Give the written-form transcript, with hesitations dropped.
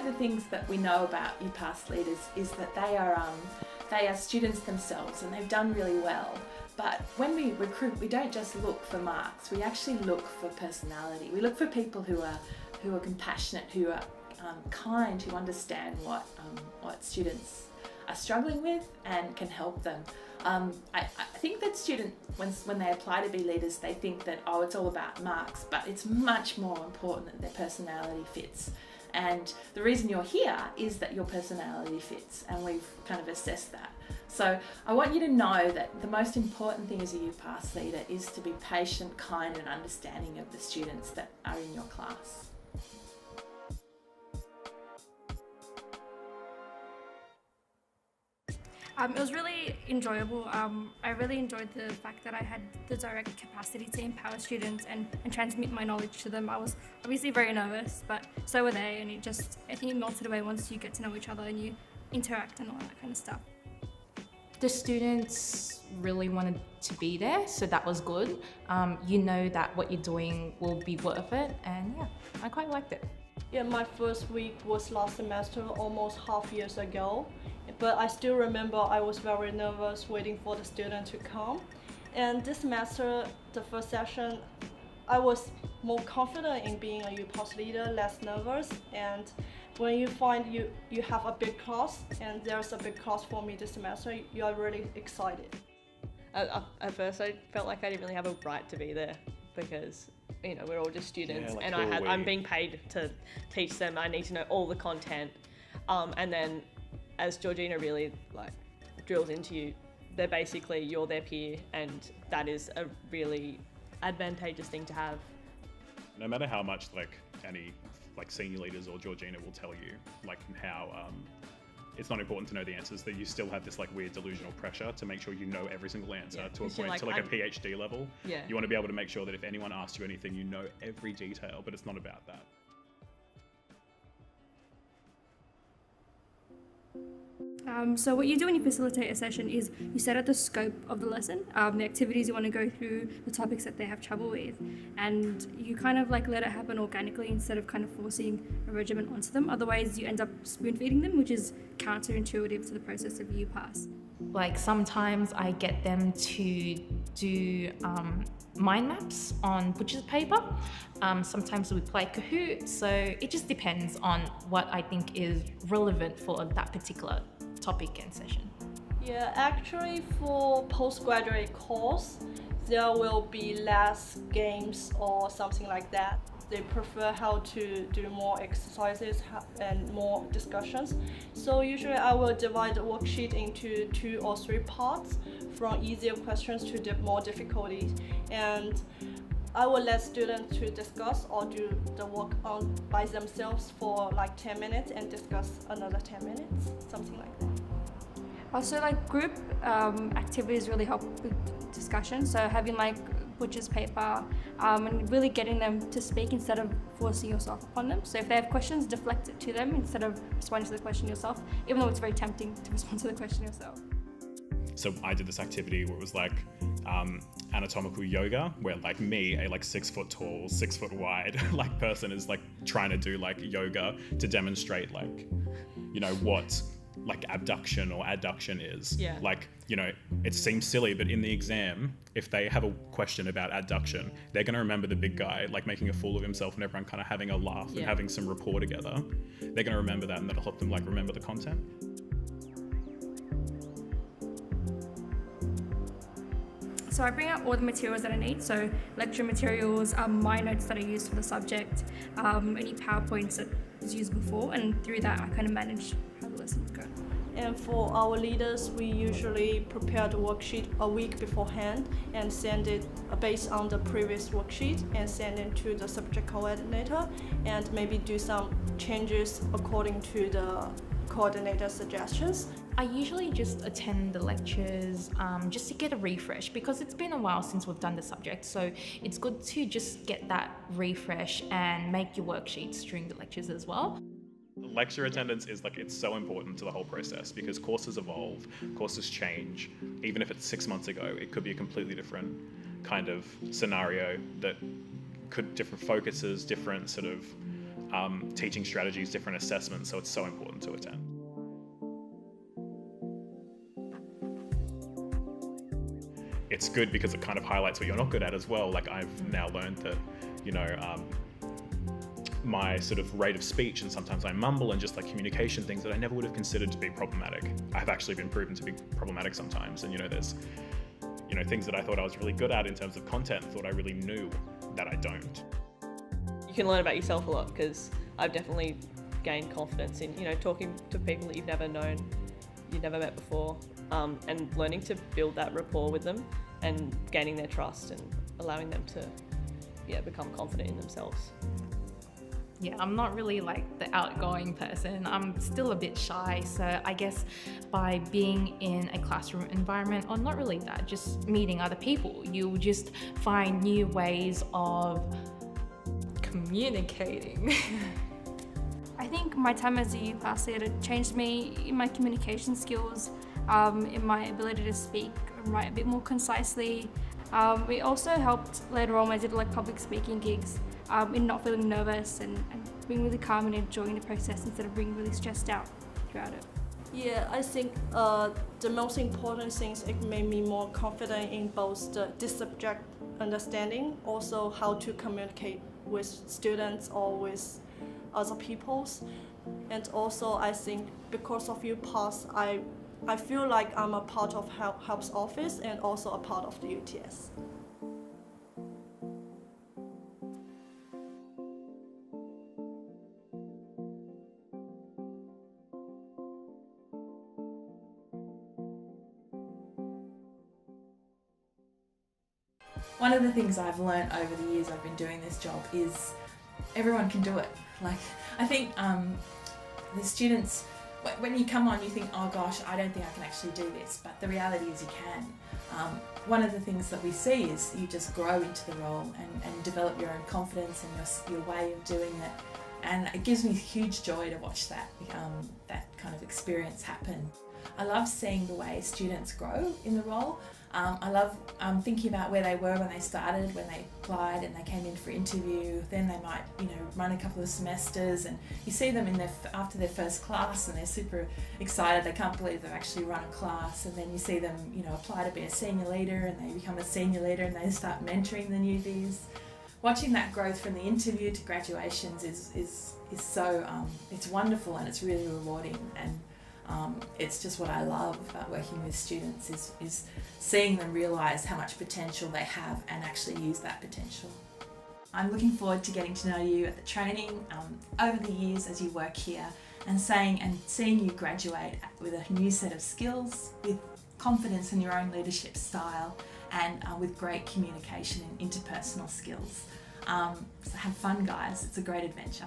the things that we know about UPASS leaders is that they are students themselves and they've done really well. But when we recruit, we don't just look for marks, we actually look for personality. We look for people who are compassionate, who are kind, who understand what students are struggling with and can help them. I think that students, when they apply to be leaders, they think that, oh, it's all about marks, but it's much more important that their personality fits. And the reason you're here is that your personality fits, and we've kind of assessed that. So I want you to know that the most important thing as a UPASS leader is to be patient, kind and understanding of the students that are in your class. It was really enjoyable. I really enjoyed the fact that I had the direct capacity to empower students and transmit my knowledge to them. I was obviously very nervous, but so were they, and I think it melted away once you get to know each other and you interact and all that kind of stuff. The students really wanted to be there, so that was good. You know that what you're doing will be worth it, and yeah, I quite liked it. Yeah, my first week was last semester, almost half years ago. But I still remember I was very nervous waiting for the student to come. And this semester, the first session, I was more confident in being a UPASS leader, less nervous. And when you find you have a big class, and there's a big class for me this semester, you are really excited. At first I felt like I didn't really have a right to be there because we're all just students, like, and I'm being paid to teach them. I need to know all the content, and then as Georgina really drills into you, you're their peer, and that is a really advantageous thing to have. No matter how much any senior leaders or Georgina will tell you how it's not important to know the answers, that you still have this weird delusional pressure to make sure you know every single answer to a point, to a PhD level. Yeah. You want to be able to make sure that if anyone asks you anything, you know every detail, but it's not about that. So what you do when you facilitate a session is you set out the scope of the lesson, the activities you want to go through, the topics that they have trouble with, and you kind of let it happen organically instead of kind of forcing a regimen onto them. Otherwise you end up spoon feeding them, which is counterintuitive to the process of UPASS. Sometimes I get them to do mind maps on butcher's paper. Sometimes we play Kahoot, so it just depends on what I think is relevant for that particular topic and session. Yeah, actually for postgraduate course, there will be less games or something like that. They prefer how to do more exercises and more discussions. So usually I will divide the worksheet into 2 or 3 parts, from easier questions to the more difficulties. And I will let students to discuss or do the work by themselves for 10 minutes and discuss another 10 minutes, something like that. Also, group activities really help with discussion. So having butcher's paper and really getting them to speak instead of forcing yourself upon them. So if they have questions, deflect it to them instead of responding to the question yourself, even though it's very tempting to respond to the question yourself. So I did this activity where it was anatomical yoga, where me, a 6 foot tall, 6 foot wide person is trying to do yoga to demonstrate what abduction or adduction is. Yeah. It seems silly, but in the exam, if they have a question about adduction, they're going to remember the big guy making a fool of himself and everyone kind of having a laugh and having some rapport together. They're going to remember that, and that'll help them remember the content. So I bring out all the materials that I need, so lecture materials, my notes that I use for the subject, any PowerPoints that was used before, and through that I kind of manage how the lesson would go. And for our leaders, we usually prepare the worksheet a week beforehand and send it based on the previous worksheet and send it to the subject coordinator, and maybe do some changes according to the coordinator suggestions. I usually just attend the lectures just to get a refresh, because it's been a while since we've done the subject, so it's good to just get that refresh and make your worksheets during the lectures as well. Lecture attendance is it's so important to the whole process, because courses evolve, courses change. Even if it's 6 months ago, it could be a completely different kind of scenario that could different focuses, different sort of teaching strategies, different assessments, so it's so important to attend. It's good because it kind of highlights what you're not good at as well. Like I've now learned that, you know, my sort of rate of speech, and sometimes I mumble, and just like communication things that I never would have considered to be problematic, I've actually been proven to be problematic sometimes. And, you know, there's, you know, things that I thought I was really good at in terms of content, thought I really knew that I don't. You can learn about yourself a lot, because I've definitely gained confidence in, you know, talking to people that you've never known, you've never met before, and learning to build that rapport with them and gaining their trust and allowing them to, become confident in themselves. Yeah, I'm not really like the outgoing person. I'm still a bit shy. So I guess by being in a classroom environment, or not really that, just meeting other people, you'll just find new ways of communicating. I think my time as a UPASS leader changed me in my communication skills, in my ability to speak, write a bit more concisely. It also helped later on when I did like public speaking gigs, in not feeling nervous and being really calm and enjoying the process instead of being really stressed out throughout it. Yeah, I think the most important things, it made me more confident in both the subject understanding, also how to communicate with students or with other peoples. And also I think because of UPASS, I feel like I'm a part of Help's office and also a part of the UTS. One of the things I've learned over the years I've been doing this job is everyone can do it. Like, I think the students, when you come on, you think, oh gosh, I don't think I can actually do this, but the reality is you can. One of the things that we see is you just grow into the role and develop your own confidence and your way of doing it. And it gives me huge joy to watch that kind of experience happen. I love seeing the way students grow in the role. I love thinking about where they were when they started, when they applied and they came in for interview. Then they might, run a couple of semesters, and you see them after their first class, and they're super excited. They can't believe they've actually run a class. And then you see them, apply to be a senior leader, and they become a senior leader, and they start mentoring the newbies. Watching that growth from the interview to graduations is so it's wonderful, and it's really rewarding. And it's just what I love about working with students is seeing them realise how much potential they have and actually use that potential. I'm looking forward to getting to know you at the training over the years as you work here, and seeing you graduate with a new set of skills, with confidence in your own leadership style, and with great communication and interpersonal skills. So have fun, guys. It's a great adventure.